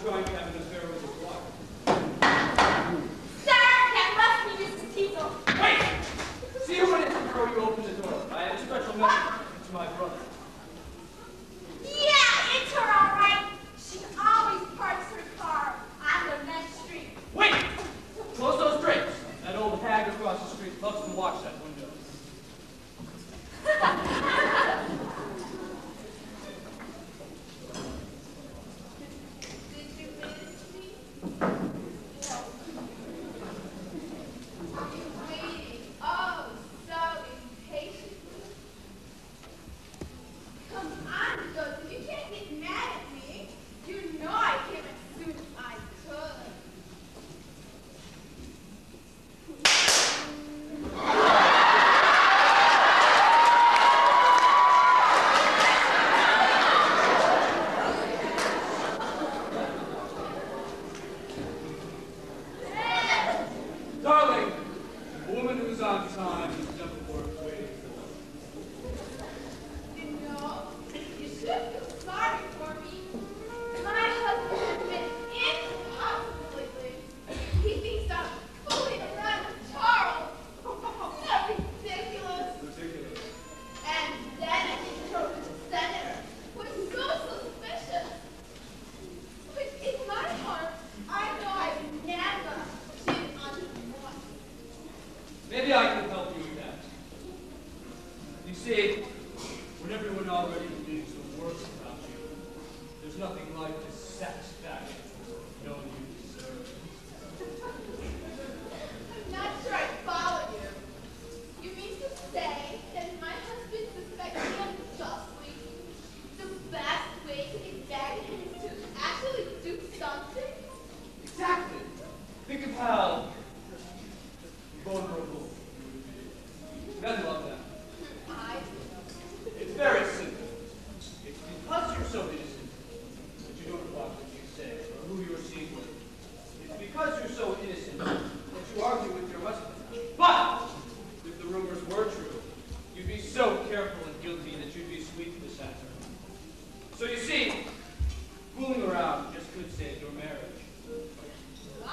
trying to have an affair with his wife. Sir, that must be Mrs. Teasel. Wait! See who it is before you open the door. I have a special message to my brother. Yeah, it's her, all right. She always parks her car on the next street. Wait! Close those drapes. That old hag across the street loves to watch that window. Did you miss me? Waiting. Oh, so impatiently. Come on, Joseph. You can't get mad at me. You know I came as soon as I could. Darling, a woman who's on time is never worth waiting for. You know, you should feel sorry for me. My husband has been impossible lately. He thinks I'm fooling around with Charles. So ridiculous. Ridiculous. And then I get chosen to senator, which is so suspicious. But in my heart, I know I've never cheated on his wife. Maybe I can help you with that. You see, when everyone already believes the worst about you, there's nothing like the satisfaction of knowing you deserve it. I'm not sure I follow you. You mean to say that if my husband suspects me unjustly, the best way to get back at him is to actually do something? Exactly. Think of how vulnerable you would be. Men love that. I do. It's very simple. It's because you're so innocent that you don't watch what you say or who you're seen with. It's because you're so innocent that you argue with your husband. But if the rumors were true, you'd be so careful and guilty that you'd be sweet to the center. So you see, fooling around just could save your marriage. Wow,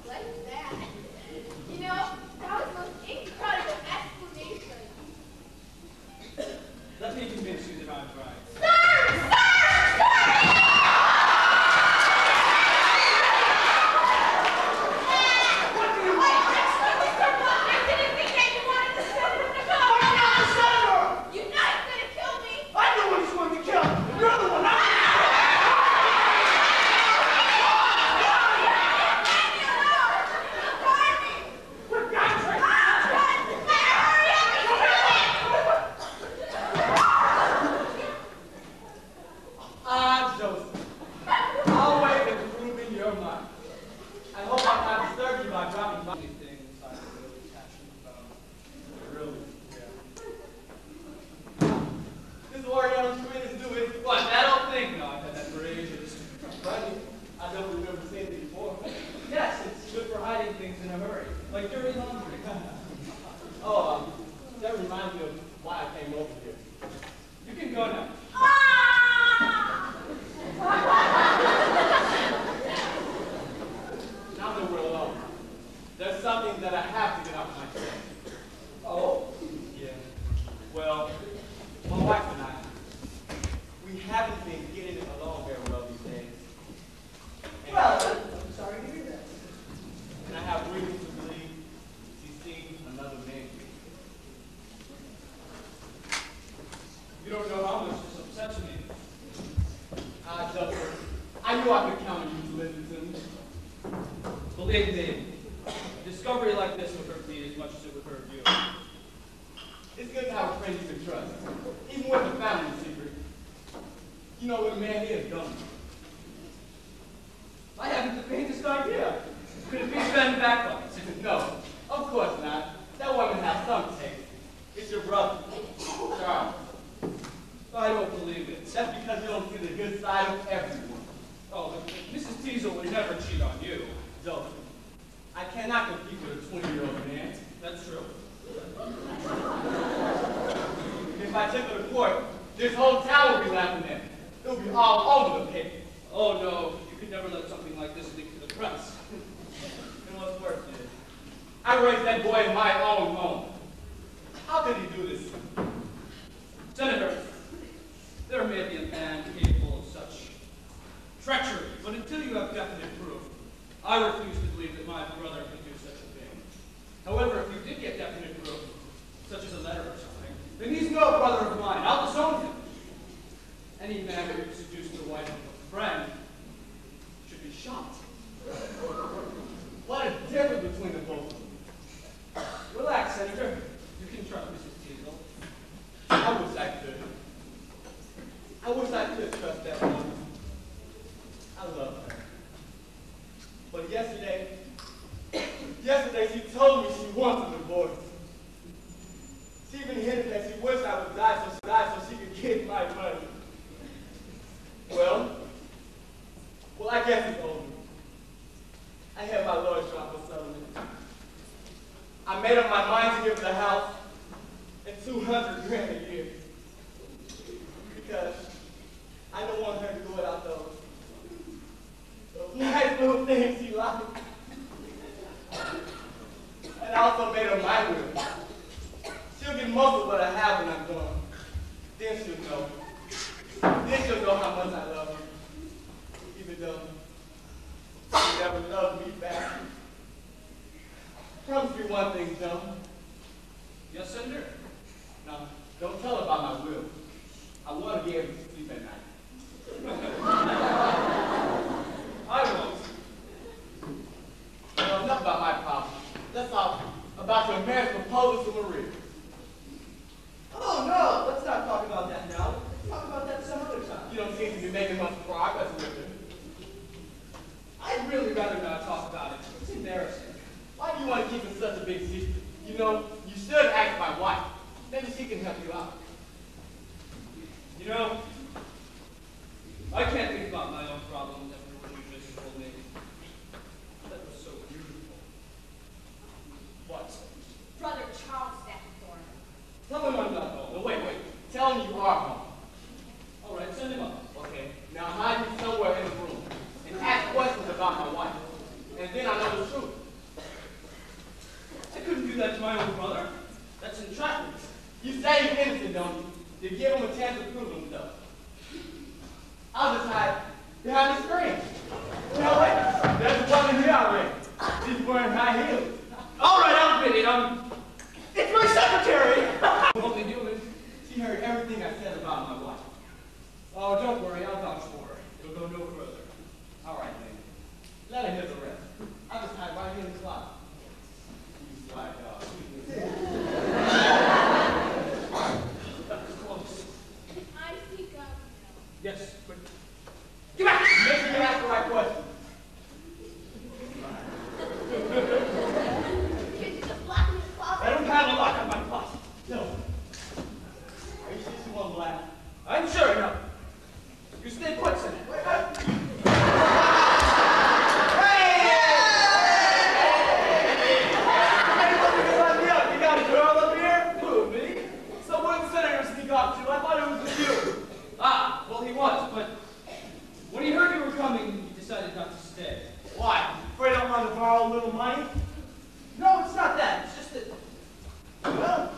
I like that. You know, that was the most incredible explanation. Let me convince you that I'm right. Sir! What do you I want? Mr. Buck, I didn't think that you wanted to send him to go. I'm not the senator! You know he's gonna kill me. I'm the one who's going to kill. You're the one. Ah, Joseph. I'll wait and prove in your mind. I hope I'm not disturbed you by dropping by anything inside the really passionate about. Really, yeah. This is what young twins do it. What, that old thing? No, I've had that for ages. Funny, I don't remember seeing it before. Yes, it's good for hiding things in a hurry. Like dirty laundry. Oh, that reminds me of why I came over here. You can go now. Now that we're alone, there's something that I have to get off my chest. Oh, yeah. Well, My wife and I, we haven't been getting along very well these days. And, I'm sorry to hear that. and I have reason to believe she's seen another man. You don't know how much this upsets me. Joseph, I knew I could count on you to listen to me. Believe me, a discovery like this would hurt me as much as it would hurt you. It's good to have a friend you can trust, even with a family secret. You know what a man is, don't you? I haven't the faintest idea. Could it be Ben Backlight? No, of course not. That woman has some taste. It's your brother, Charles. I don't believe it. That's because you don't see the good side of everyone. Oh, but Mrs. Teasel would never cheat on you. Joseph, I cannot compete with a 20-year-old man. That's true. If I took her to court, this whole town would be laughing at me. It would be all over the paper. Oh no, you You could never let something like this leak to the press. And what's worse is, I raised that boy in my own home. How could he do this? Senator, there may be a man capable of such treachery, but until you have definite proof, I refuse to believe that my brother could do such a thing. However, if you did get definite proof, such as a letter or something, then he's no brother of mine. I'll disown him. Any man who seduced the wife of a friend should be shot. What a difference between the both of them. Relax, Senator. You can trust Mrs. Teasel. I wish I could. I wish I could trust that woman. I love her. But yesterday she told me she wants a divorce. She even hinted that she wished I would die so she could get my money. Well, I guess it's over. I had my lawyers drop a settlement. I made up my mind to give her the house and $200 grand a year. Because I don't want her to go without those nice little things she likes. And I also made her my will. She'll get most of what I have when I'm gone. Then she'll know. Then she'll know how much I love her. Even though she never loved me back. Promise me one thing, Joe. Yes, Senator? Now, don't tell her about my will. I want to be able to sleep at night. I won't. Well, enough about my problem. Let's talk about your marriage proposal to Maria. Oh, no. Let's not talk about that now. Let's talk about that some other time. You don't seem to be making much progress with it. I'd really rather not talk about it. It's embarrassing. Why do you want to keep it such a big secret? You know, you should ask my wife. Maybe she can help you out. You know, I can't think about my own problems after what you just told me. That was so beautiful. What? Brother Charles Steppenthorne. Tell him I'm not home. No, wait. Tell him you are home. All right, send him up. Okay, now hide me somewhere in the room and ask questions about my wife. And then I know the truth. I couldn't do that to my own brother. That's entrapment. You say he's innocent, don't you? To give him a chance to prove himself. I'll just hide behind the screen. You know what? There's a woman here already. She's wearing high heels. All right, I'll admit it. It's my secretary. Only human. She heard everything I said about my wife. Oh, don't worry. I'll vouch for her. You'll go no further. All right, then. Let her hear the rest. I'll just hide right here in the closet. You sly dog. That was close. I speak up now. Yes, but get back! Make sure you ask the right question. Could you just lock me in the closet? I don't have a lock on my closet. No. Are you sure she won't laugh? I'm sure enough. You stay put, Senator. Well, he was, but when he heard you were coming, he decided not to stay. Why? Afraid I want to borrow a little money? No, it's not that. It's just that, well,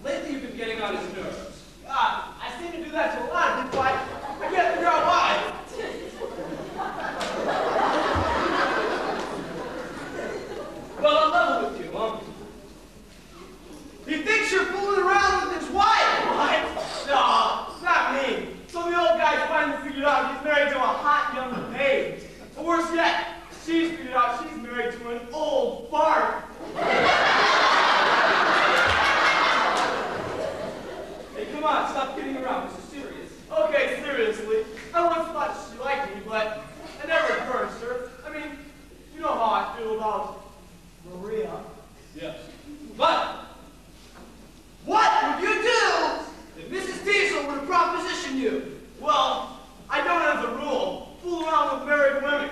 lately you've been getting on his nerves. I seem to do that to a lot of people. I can't figure out why. Well, I'll level with you, he thinks you're fooling around with his wife. What? No, not me. So the old guy finally figured out he's married to a hot young babe. Or worse yet, she's figured out she's married to an old fart. Hey, come on, stop kidding around. This is serious. Okay, seriously. I once thought she liked me, but I never encouraged her. I mean, you know how I feel about Maria. Yes. But what would you do if Mrs. Diesel were to proposition you? Well, I don't, as a rule, fool around with married women.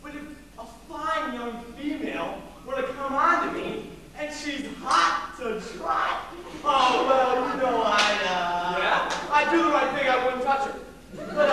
But if a fine young female were to come on to me, and she's hot to trot, oh, well, you know I'd do the right thing. I wouldn't touch her. But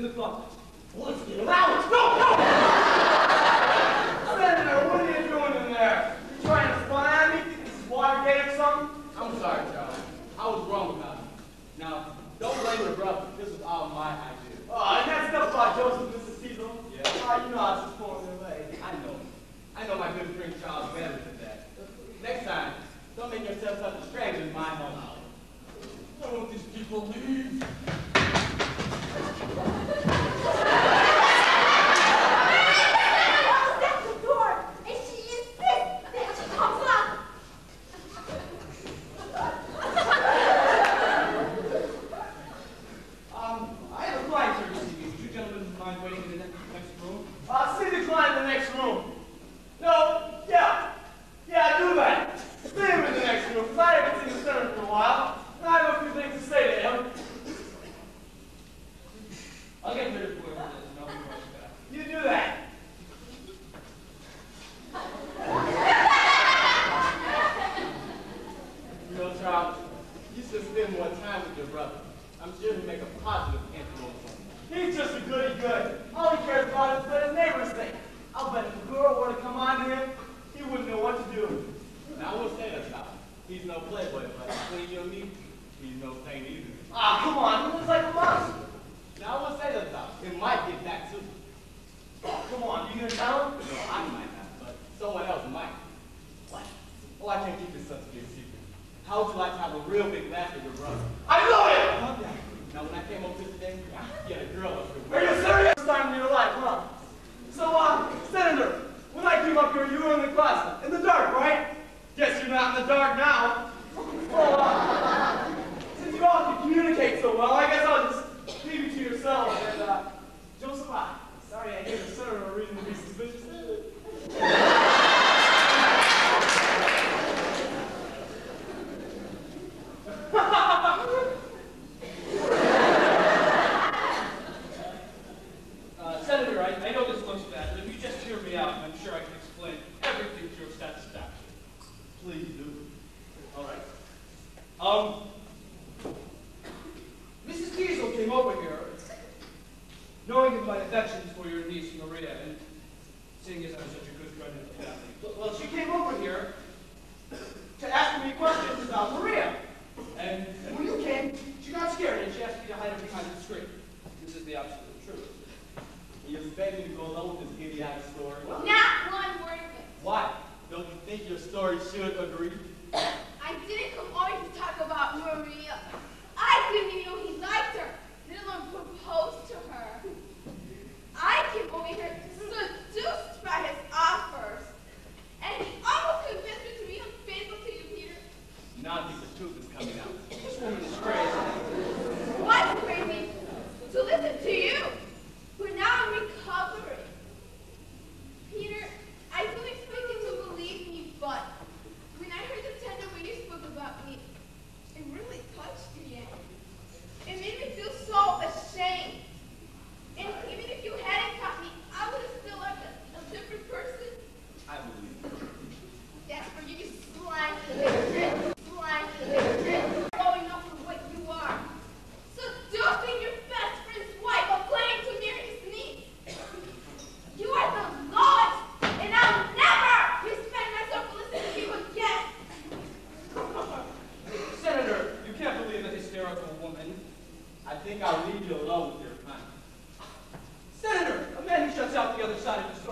the closet. What's the allowance? No! Senator, what are you doing in there? You trying to spy on me? Think this is Watergate or something? I'm sorry, Charles. I was wrong about you. Now, don't blame your brother. This was all my idea. Oh, and that stuff about Joseph, Mrs. Cecil? Yeah. Oh, you know I was just pulling their leg. I know my good friend Charles better than that. Next time, don't make yourself such a stranger in my home. Why won't these people leave? Mrs. Diesel came over here, knowing of my affections for your niece, Maria, and seeing as I'm such a good friend of the family. Well, she came over here to ask me questions about Maria. And when you came, she got scared and she asked me to hide her behind the screen. This is the absolute truth. You expect me to go along with this idiotic story? Not one word of it. Why? Don't you think your story should agree? I didn't come over to talk about Maria. I didn't even know he liked her, let alone propose to her. I came over here seduced by his offers, and he almost convinced me to be unfaithful to you, Peter. Now I think the truth is coming out. This woman is crazy. What's crazy? To listen to you. We're now in recovery. Peter, I don't expect you to believe me, but when I heard the tender way you spoke about me, it really touched me. It made me feel so ashamed. And even if you hadn't caught me, I would have still loved a different person. I believe you. That's for you, you slang illiterate. Slang illiterate. Growing up for what you are. Seducing your best friend's wife while planning to marry his niece. You are the lowest, and I'll never respect myself for listening to you again. Senator, you can't believe a hysterical woman. I think I'll leave you alone with your kind. Senator, a man who shuts out the other side of his